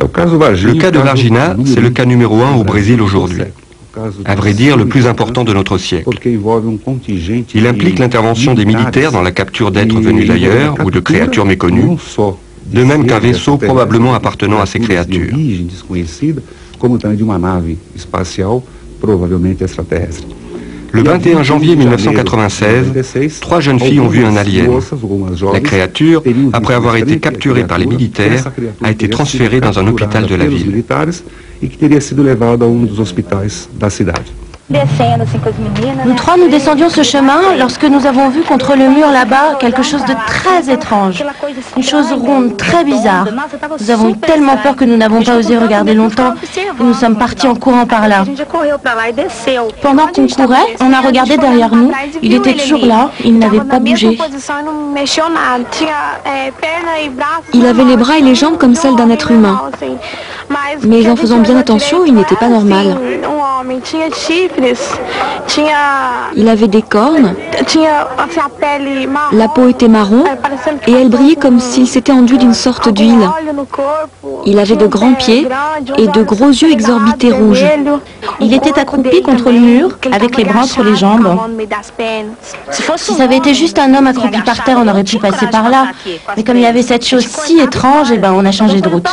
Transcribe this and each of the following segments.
Le cas de Varginha, c'est le cas numéro 1 au Brésil aujourd'hui. À vrai dire, le plus important de notre siècle. Il implique l'intervention des militaires dans la capture d'êtres venus d'ailleurs ou de créatures méconnues, de même qu'un vaisseau probablement appartenant à ces créatures. Le 21 janvier 1996, 3 jeunes filles ont vu un alien. La créature, après avoir été capturée par les militaires, a été transférée dans un hôpital de la ville. Nous trois, nous descendions ce chemin lorsque nous avons vu contre le mur là-bas quelque chose de très étrange. Une chose ronde, très bizarre. Nous avons eu tellement peur que nous n'avons pas osé regarder longtemps et nous sommes partis en courant par là. Pendant qu'on courait, on a regardé derrière nous. Il était toujours là, il n'avait pas bougé. Il avait les bras et les jambes comme celles d'un être humain. Mais en faisant bien attention, il n'était pas normal. Il avait des cornes, la peau était marron et elle brillait comme s'il s'était enduit d'une sorte d'huile. Il avait de grands pieds et de gros yeux exorbités rouges. Il était accroupi contre le mur, avec les bras entre les jambes. Si ça avait été juste un homme accroupi par terre, on aurait pu passer par là. Mais comme il y avait cette chose si étrange, eh ben, on a changé de route.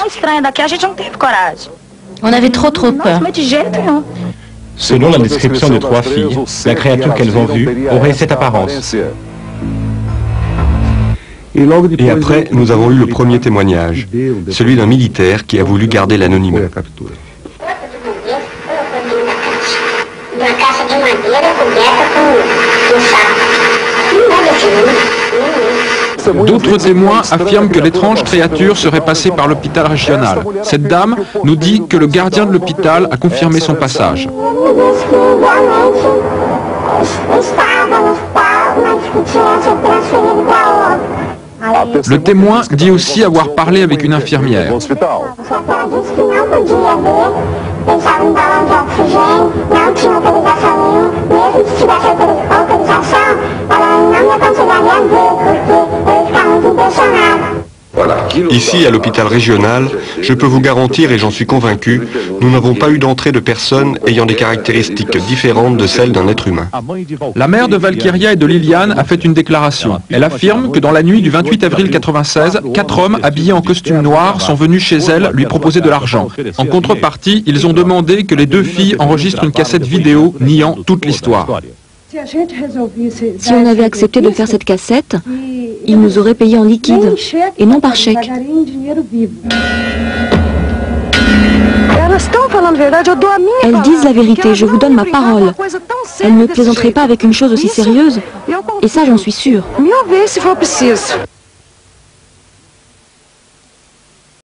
On avait trop peur. Selon la description des 3 filles, la créature qu'elles ont vue aurait cette apparence. Et après, nous avons eu le premier témoignage, celui d'un militaire qui a voulu garder l'anonymat. D'autres témoins affirment que l'étrange créature serait passée par l'hôpital régional. Cette dame nous dit que le gardien de l'hôpital a confirmé son passage. Le témoin dit aussi avoir parlé avec une infirmière. Ici, à l'hôpital régional, je peux vous garantir, et j'en suis convaincu, nous n'avons pas eu d'entrée de personnes ayant des caractéristiques différentes de celles d'un être humain. La mère de Valkyria et de Liliane a fait une déclaration. Elle affirme que dans la nuit du 28 avril 1996, 4 hommes habillés en costume noir sont venus chez elle lui proposer de l'argent. En contrepartie, ils ont demandé que les 2 filles enregistrent une cassette vidéo niant toute l'histoire. Si on avait accepté de faire cette cassette, ils nous auraient payé en liquide et non par chèque. Elles disent la vérité, je vous donne ma parole. Elles ne plaisanteraient pas avec une chose aussi sérieuse, et ça j'en suis sûre.